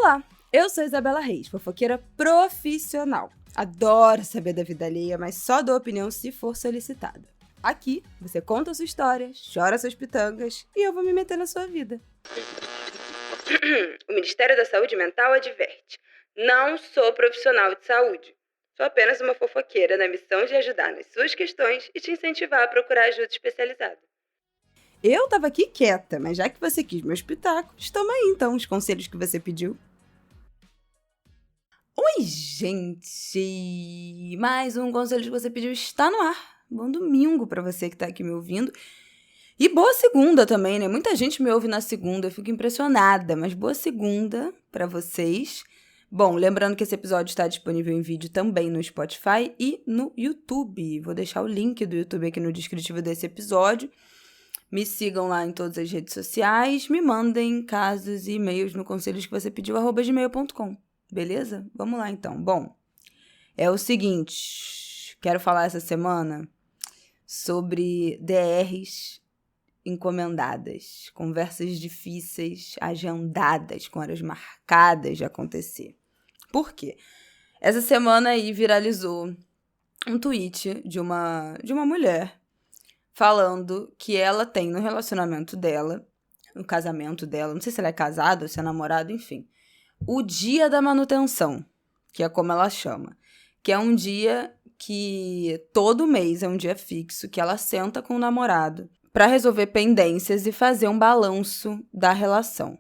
Olá, eu sou Isabela Reis, fofoqueira profissional. Adoro saber da vida alheia, mas só dou opinião se for solicitada. Aqui, você conta a sua história, chora suas pitangas e eu vou me meter na sua vida. O Ministério da Saúde Mental adverte: não sou profissional de saúde. Sou apenas uma fofoqueira na missão de ajudar nas suas questões e te incentivar a procurar ajuda especializada. Eu tava aqui quieta, mas já que você quis meus pitacos, toma aí então os conselhos que você pediu. Oi, gente! Mais um conselho que você pediu está no ar. Bom domingo pra você que tá aqui me ouvindo. E boa segunda também, né? Muita gente me ouve na segunda, eu fico impressionada, mas boa segunda pra vocês. Bom, lembrando que esse episódio está disponível em vídeo também no Spotify e no YouTube. Vou deixar o link do YouTube aqui no descritivo desse episódio. Me sigam lá em todas as redes sociais, me mandem casos e e-mails no conselhos que você pediu, @gmail.com. Beleza? Vamos lá então. Bom, é o seguinte, quero falar essa semana sobre DRs encomendadas, conversas difíceis, agendadas, com horas marcadas de acontecer. Por quê? Essa semana aí viralizou um tweet de uma mulher falando que ela tem no relacionamento dela, no casamento dela, não sei se ela é casada ou se é namorado, enfim, o dia da manutenção, que é como ela chama, que é um dia que todo mês é um dia fixo, que ela senta com o namorado para resolver pendências e fazer um balanço da relação.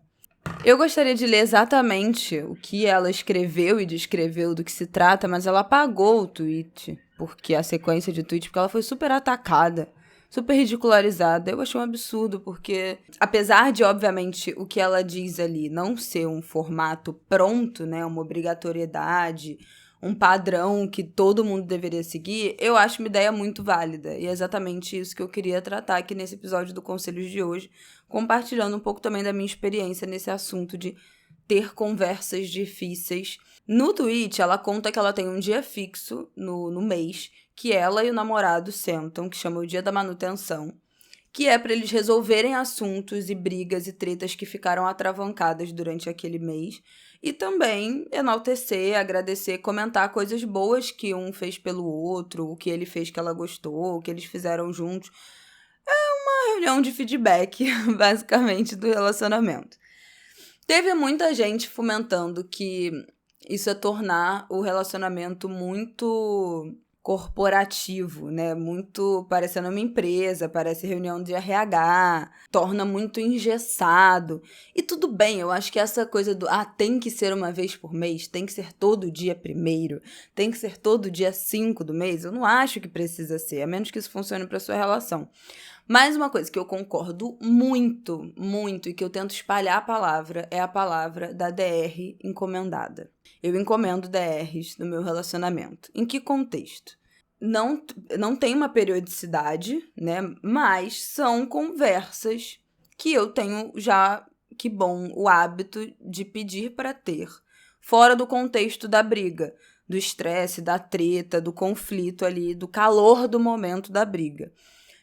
Eu gostaria de ler exatamente o que ela escreveu e descreveu do que se trata, mas ela apagou o tweet, porque a sequência de tweets, porque ela foi super atacada, super ridicularizada. Eu achei um absurdo, porque apesar de, obviamente, o que ela diz ali não ser um formato pronto, né, uma obrigatoriedade, um padrão que todo mundo deveria seguir, eu acho uma ideia muito válida. E é exatamente isso que eu queria tratar aqui nesse episódio do Conselhos de hoje, compartilhando um pouco também da minha experiência nesse assunto de ter conversas difíceis. No tweet, ela conta que ela tem um dia fixo no mês, que ela e o namorado sentam, que chama o dia da manutenção, que é para eles resolverem assuntos e brigas e tretas que ficaram atravancadas durante aquele mês, e também enaltecer, agradecer, comentar coisas boas que um fez pelo outro, o que ele fez que ela gostou, o que eles fizeram juntos. É uma reunião de feedback, basicamente, do relacionamento. Teve muita gente fomentando que isso é tornar o relacionamento muito corporativo, né? Muito parecendo uma empresa, parece reunião de RH, torna muito engessado. E tudo bem, eu acho que essa coisa do tem que ser uma vez por mês, tem que ser todo dia 1º, tem que ser todo dia 5 do mês, eu não acho que precisa ser, a menos que isso funcione para sua relação. Mais uma coisa que eu concordo muito, muito, e que eu tento espalhar a palavra, é a palavra da DR encomendada. Eu encomendo DRs no meu relacionamento. Em que contexto? Não tem uma periodicidade, né? Mas são conversas que eu tenho já, que bom, o hábito de pedir para ter, fora do contexto da briga, do estresse, da treta, do conflito ali, do calor do momento da briga.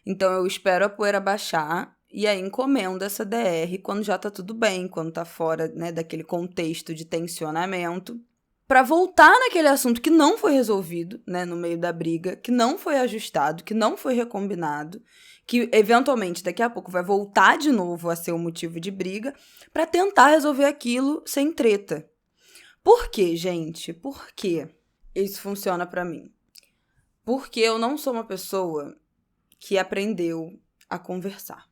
Então, eu espero a poeira baixar e aí encomendo essa DR quando já tá tudo bem, quando tá fora, né, daquele contexto de tensionamento, para voltar naquele assunto que não foi resolvido, né, no meio da briga, que não foi ajustado, que não foi recombinado, que eventualmente daqui a pouco vai voltar de novo a ser um motivo de briga, para tentar resolver aquilo sem treta. Por quê, gente? Por quê isso funciona para mim? Porque eu não sou uma pessoa que aprendeu a conversar.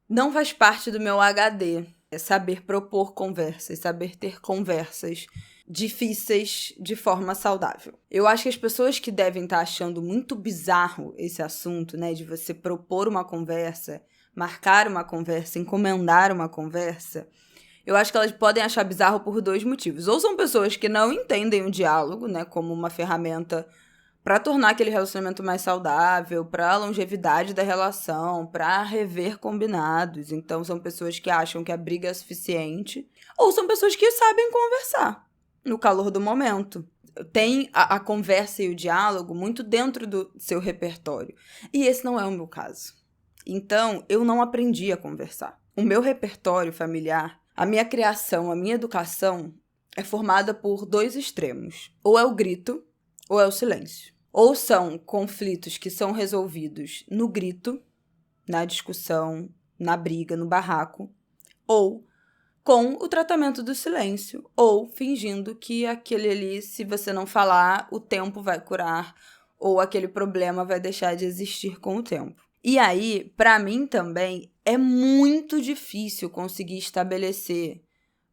Não faz parte do meu HD saber propor conversas, saber ter conversas difíceis de forma saudável. Eu acho que as pessoas que devem estar achando muito bizarro esse assunto, né, de você propor uma conversa, marcar uma conversa, encomendar uma conversa, eu acho que elas podem achar bizarro por 2 motivos. Ou são pessoas que não entendem o diálogo, né, como uma ferramenta para tornar aquele relacionamento mais saudável, para a longevidade da relação, para rever combinados. Então, são pessoas que acham que a briga é suficiente, ou são pessoas que sabem conversar no calor do momento. Tem a conversa e o diálogo muito dentro do seu repertório. E esse não é o meu caso. Então, eu não aprendi a conversar. O meu repertório familiar, a minha criação, a minha educação é formada por 2 extremos. Ou é o grito, ou é o silêncio. Ou são conflitos que são resolvidos no grito, na discussão, na briga, no barraco, ou com o tratamento do silêncio, ou fingindo que aquele ali, se você não falar, o tempo vai curar, ou aquele problema vai deixar de existir com o tempo. E aí, para mim também, é muito difícil conseguir estabelecer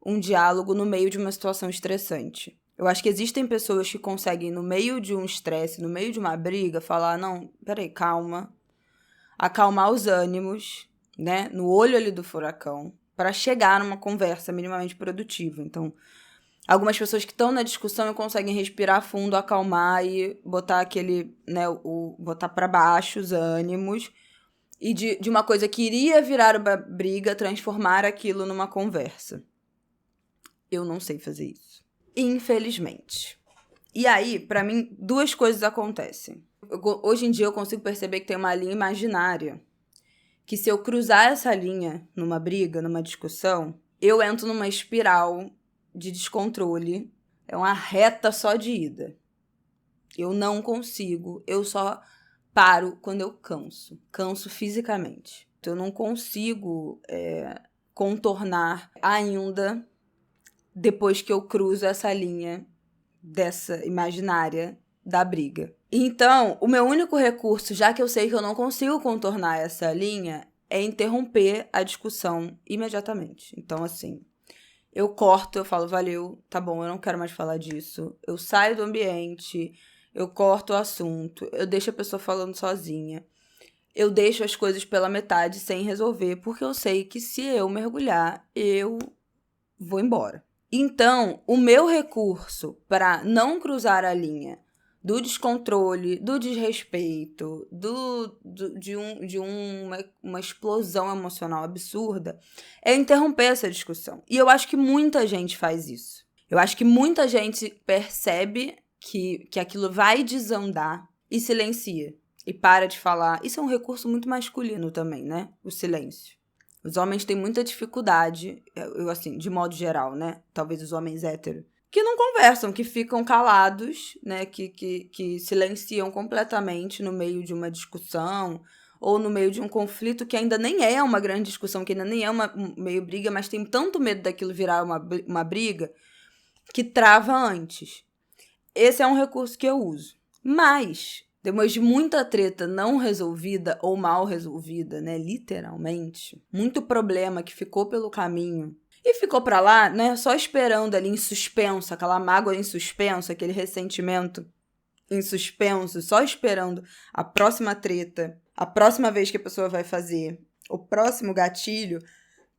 um diálogo no meio de uma situação estressante. Eu acho que existem pessoas que conseguem, no meio de um estresse, no meio de uma briga, falar, não, peraí, calma, acalmar os ânimos, né, no olho ali do furacão, para chegar numa conversa minimamente produtiva. Então, algumas pessoas que estão na discussão conseguem respirar fundo, acalmar e botar aquele, né, botar para baixo os ânimos e de uma coisa que iria virar uma briga, transformar aquilo numa conversa. Eu não sei fazer isso. Infelizmente. E aí, para mim, 2 coisas acontecem. Hoje em dia eu consigo perceber que tem uma linha imaginária que se eu cruzar essa linha numa briga, numa discussão, eu entro numa espiral de descontrole. É uma reta só de ida. Eu não consigo, eu só paro quando eu canso. Canso fisicamente. Então, eu não consigo contornar ainda depois que eu cruzo essa linha dessa imaginária da briga. Então, o meu único recurso, já que eu sei que eu não consigo contornar essa linha, é interromper a discussão imediatamente. Então, assim, eu corto, eu falo, valeu, tá bom, eu não quero mais falar disso. Eu saio do ambiente, eu corto o assunto, eu deixo a pessoa falando sozinha. Eu deixo as coisas pela metade sem resolver, porque eu sei que se eu mergulhar, eu vou embora. Então, o meu recurso para não cruzar a linha do descontrole, do desrespeito, de uma explosão emocional absurda, é interromper essa discussão. E eu acho que muita gente faz isso. Eu acho que muita gente percebe que aquilo vai desandar e silencia. E para de falar. Isso é um recurso muito masculino também, né? O silêncio. Os homens têm muita dificuldade, assim, de modo geral, né? Talvez os homens héteros, que não conversam, que ficam calados, né? Que silenciam completamente no meio de uma discussão ou no meio de um conflito que ainda nem é uma grande discussão, que ainda nem é uma meio briga, mas tem tanto medo daquilo virar uma briga que trava antes. Esse é um recurso que eu uso. Mas, depois de muita treta não resolvida ou mal resolvida, né, literalmente, muito problema que ficou pelo caminho e ficou pra lá, né, só esperando ali em suspenso, aquela mágoa em suspenso, aquele ressentimento em suspenso, só esperando a próxima treta, a próxima vez que a pessoa vai fazer, o próximo gatilho,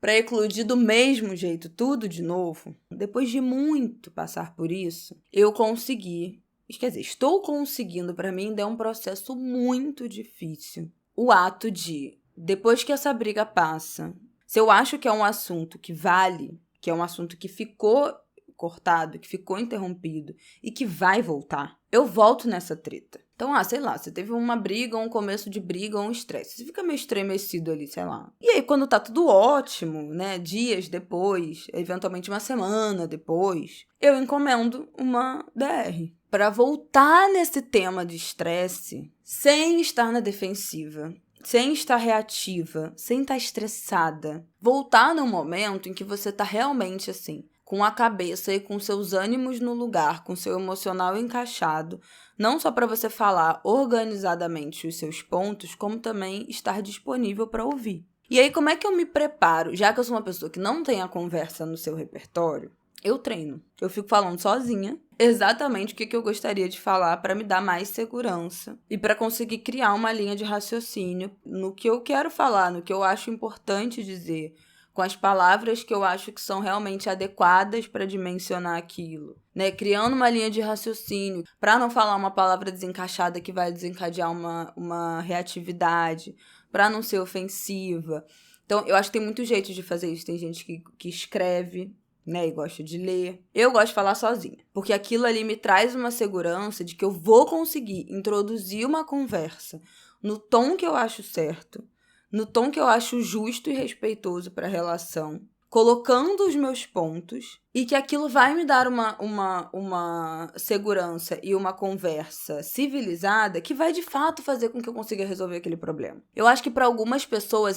pra eclodir do mesmo jeito, tudo de novo. Depois de muito passar por isso, eu consegui. Quer dizer, estou conseguindo, para mim, ainda é um processo muito difícil. O ato de, depois que essa briga passa, se eu acho que é um assunto que vale, que é um assunto que ficou cortado, que ficou interrompido e que vai voltar, eu volto nessa treta. Então, sei lá, você teve uma briga, um começo de briga, um estresse. Você fica meio estremecido ali, sei lá. E aí, quando tá tudo ótimo, né, dias depois, eventualmente uma semana depois, eu encomendo uma DR. Para voltar nesse tema de estresse, sem estar na defensiva, sem estar reativa, sem estar estressada. Voltar num momento em que você tá realmente assim, com a cabeça e com seus ânimos no lugar, com seu emocional encaixado, não só para você falar organizadamente os seus pontos, como também estar disponível para ouvir. E aí, como é que eu me preparo? Já que eu sou uma pessoa que não tem a conversa no seu repertório, eu treino. Eu fico falando sozinha exatamente o que eu gostaria de falar para me dar mais segurança e para conseguir criar uma linha de raciocínio no que eu quero falar, no que eu acho importante dizer, com as palavras que eu acho que são realmente adequadas para dimensionar aquilo, né? Criando uma linha de raciocínio para não falar uma palavra desencaixada que vai desencadear uma reatividade, para não ser ofensiva. Então, eu acho que tem muitos jeitos de fazer isso. Tem gente que escreve, né, e gosta de ler. Eu gosto de falar sozinha, porque aquilo ali me traz uma segurança de que eu vou conseguir introduzir uma conversa no tom que eu acho certo, no tom que eu acho justo e respeitoso para a relação, colocando os meus pontos e que aquilo vai me dar uma segurança e uma conversa civilizada que vai de fato fazer com que eu consiga resolver aquele problema. Eu acho que para algumas pessoas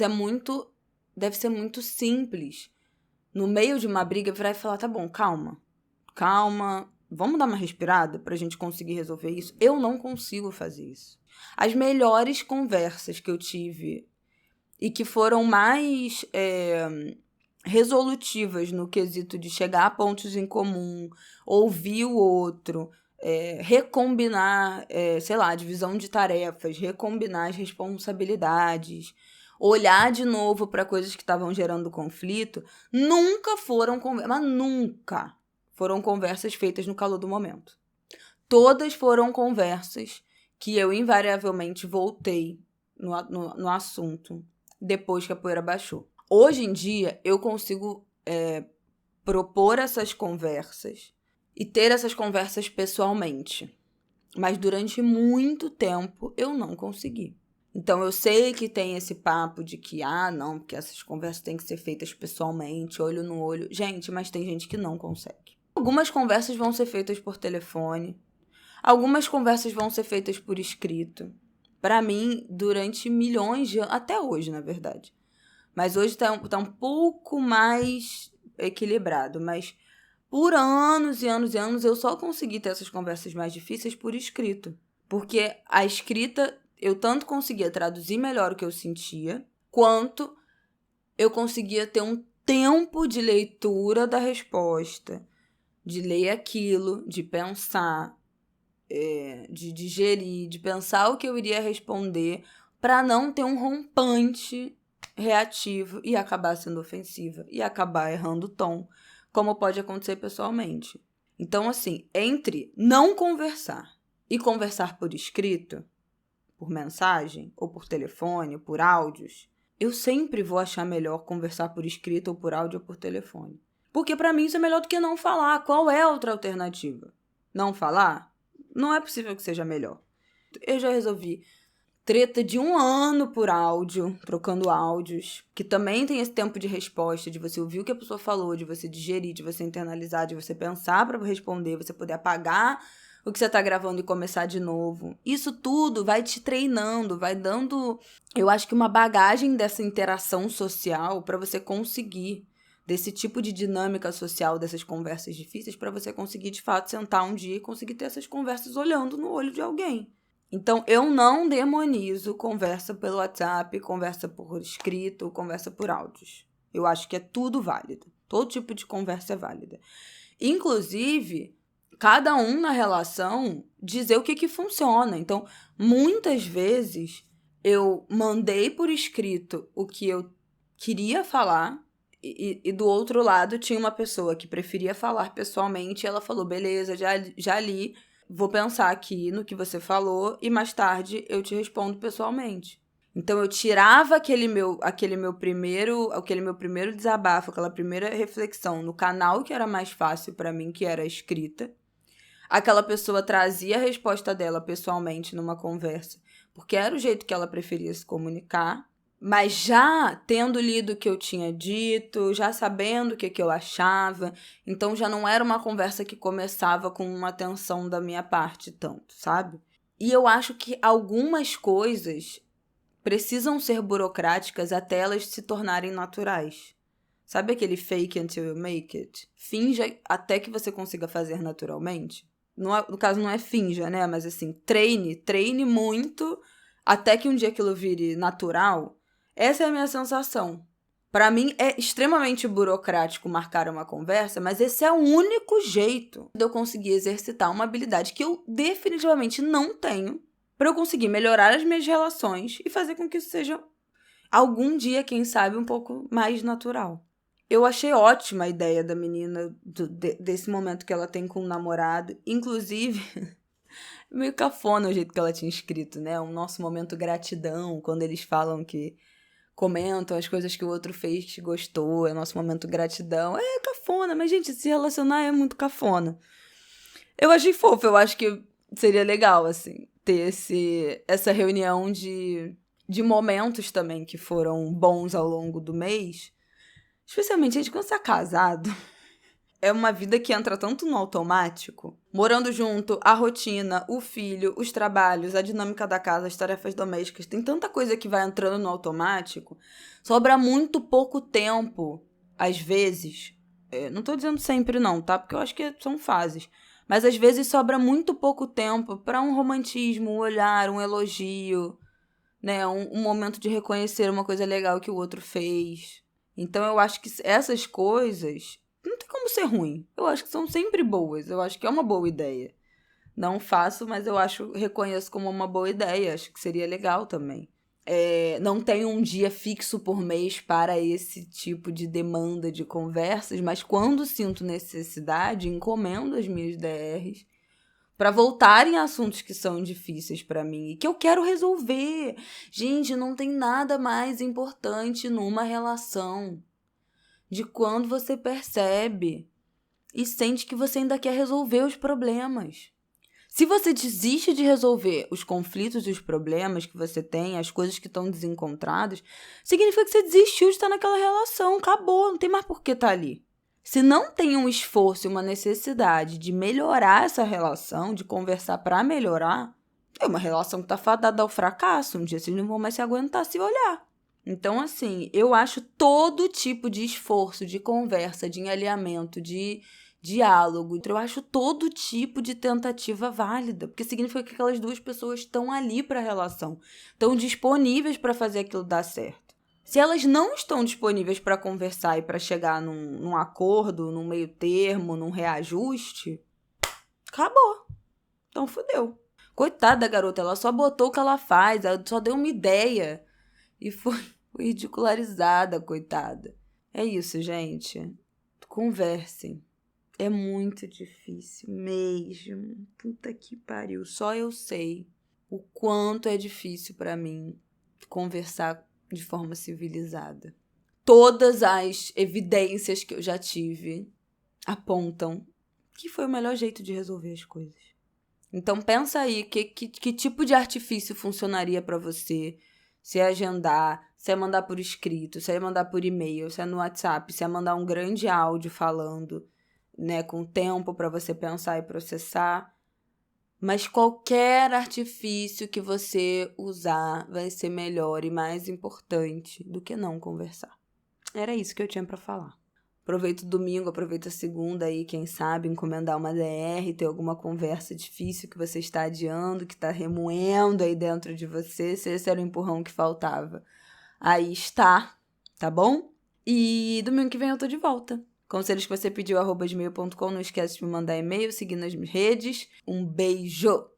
deve ser muito simples, no meio de uma briga, virar e falar, tá bom, calma, vamos dar uma respirada pra gente conseguir resolver isso? Eu não consigo fazer isso. As melhores conversas que eu tive e que foram mais resolutivas no quesito de chegar a pontos em comum, ouvir o outro, recombinar, divisão de tarefas, recombinar as responsabilidades, olhar de novo para coisas que estavam gerando conflito, nunca foram conversas feitas no calor do momento. Todas foram conversas que eu invariavelmente voltei no assunto depois que a poeira baixou. Hoje em dia, eu consigo propor essas conversas e ter essas conversas pessoalmente. Mas durante muito tempo, eu não consegui. Então, eu sei que tem esse papo de que, não, porque essas conversas têm que ser feitas pessoalmente, olho no olho. Gente, mas tem gente que não consegue. Algumas conversas vão ser feitas por telefone. Algumas conversas vão ser feitas por escrito. Para mim, durante milhões de anos, até hoje, na verdade. Mas hoje tá um pouco mais equilibrado. Mas por anos e anos e anos, eu só consegui ter essas conversas mais difíceis por escrito. Porque a escrita, eu tanto conseguia traduzir melhor o que eu sentia, quanto eu conseguia ter um tempo de leitura da resposta, de ler aquilo, de pensar, de digerir, de pensar o que eu iria responder, para não ter um rompante reativo e acabar sendo ofensiva e acabar errando o tom, como pode acontecer pessoalmente. Então, assim, entre não conversar e conversar por escrito, por mensagem, ou por telefone, ou por áudios, eu sempre vou achar melhor conversar por escrito, ou por áudio, ou por telefone. Porque para mim isso é melhor do que não falar. Qual é a outra alternativa? Não falar? Não é possível que seja melhor. Eu já resolvi treta de 1 ano por áudio, trocando áudios, que também tem esse tempo de resposta, de você ouvir o que a pessoa falou, de você digerir, de você internalizar, de você pensar para responder, você poder apagar o que você tá gravando e começar de novo. Isso tudo vai te treinando, vai dando, eu acho que uma bagagem dessa interação social para você conseguir, desse tipo de dinâmica social, dessas conversas difíceis, para você conseguir, de fato, sentar um dia e conseguir ter essas conversas olhando no olho de alguém. Então, eu não demonizo conversa pelo WhatsApp, conversa por escrito, conversa por áudios. Eu acho que é tudo válido. Todo tipo de conversa é válida. Inclusive, cada um na relação dizer o que funciona. Então, muitas vezes, eu mandei por escrito o que eu queria falar e do outro lado tinha uma pessoa que preferia falar pessoalmente e ela falou, beleza, já li, vou pensar aqui no que você falou e mais tarde eu te respondo pessoalmente. Então, eu tirava aquele meu primeiro desabafo, aquela primeira reflexão no canal que era mais fácil para mim, que era a escrita. Aquela pessoa trazia a resposta dela pessoalmente numa conversa, porque era o jeito que ela preferia se comunicar. Mas já tendo lido o que eu tinha dito, já sabendo o que eu achava, então já não era uma conversa que começava com uma tensão da minha parte tanto, sabe? E eu acho que algumas coisas precisam ser burocráticas até elas se tornarem naturais. Sabe aquele fake until you make it? Finja até que você consiga fazer naturalmente. No caso, não é finja, né? Mas assim, treine muito até que um dia aquilo vire natural. Essa é a minha sensação. Para mim, é extremamente burocrático marcar uma conversa, mas esse é o único jeito de eu conseguir exercitar uma habilidade que eu definitivamente não tenho para eu conseguir melhorar as minhas relações e fazer com que isso seja, algum dia, quem sabe, um pouco mais natural. Eu achei ótima a ideia da menina, desse momento que ela tem com o namorado. Inclusive, meio cafona o jeito que ela tinha escrito, né? O nosso momento gratidão, quando eles falam que comentam as coisas que o outro fez que gostou, é nosso momento gratidão. É cafona, mas, gente, se relacionar é muito cafona. Eu achei fofo, eu acho que seria legal, assim, ter essa reunião de momentos também que foram bons ao longo do mês. Especialmente, gente, quando você é casado, é uma vida que entra tanto no automático. Morando junto, a rotina, o filho, os trabalhos, a dinâmica da casa, as tarefas domésticas. Tem tanta coisa que vai entrando no automático. Sobra muito pouco tempo, às vezes. Não tô dizendo sempre não, tá? Porque eu acho que são fases. Mas às vezes sobra muito pouco tempo para um romantismo, um olhar, um elogio, né? Um momento de reconhecer uma coisa legal que o outro fez. Então eu acho que essas coisas não tem como ser ruim. Eu acho que são sempre boas. Eu acho que é uma boa ideia. Não faço, mas reconheço como uma boa ideia. Acho que seria legal também. Não tenho um dia fixo por mês para esse tipo de demanda de conversas, mas quando sinto necessidade, encomendo as minhas DRs para voltarem a assuntos que são difíceis para mim e que eu quero resolver. Gente, não tem nada mais importante numa relação de quando você percebe e sente que você ainda quer resolver os problemas. Se você desiste de resolver os conflitos e os problemas que você tem, as coisas que estão desencontradas, significa que você desistiu de estar naquela relação. Acabou, não tem mais por que estar ali. Se não tem um esforço e uma necessidade de melhorar essa relação, de conversar para melhorar, é uma relação que está fadada ao fracasso. Um dia vocês não vão mais se aguentar se olhar. Então, assim, eu acho todo tipo de esforço, de conversa, de alinhamento, de diálogo, eu acho todo tipo de tentativa válida, porque significa que aquelas duas pessoas estão ali para a relação, estão disponíveis para fazer aquilo dar certo. Se elas não estão disponíveis para conversar e para chegar num acordo, num meio termo, num reajuste, acabou. Então fudeu. Coitada da garota, ela só botou o que ela faz, ela só deu uma ideia e foi ridicularizada, coitada. É isso, gente. Conversem. É muito difícil mesmo. Puta que pariu. Só eu sei o quanto é difícil pra mim conversar de forma civilizada. Todas as evidências que eu já tive apontam que foi o melhor jeito de resolver as coisas. Então pensa aí que tipo de artifício funcionaria pra você. Se é agendar, se é mandar por escrito, se é mandar por e-mail, se é no WhatsApp, se é mandar um grande áudio falando, né, com tempo para você pensar e processar. Mas qualquer artifício que você usar vai ser melhor e mais importante do que não conversar. Era isso que eu tinha para falar. Aproveita o domingo, aproveita a segunda aí, quem sabe, encomendar uma DR, ter alguma conversa difícil que você está adiando, que está remoendo aí dentro de você, se esse era o empurrão que faltava. Aí está, tá bom? E domingo que vem eu tô de volta. Conselhos que você pediu, @gmail.com. Não esquece de me mandar e-mail, seguir nas redes. Um beijo!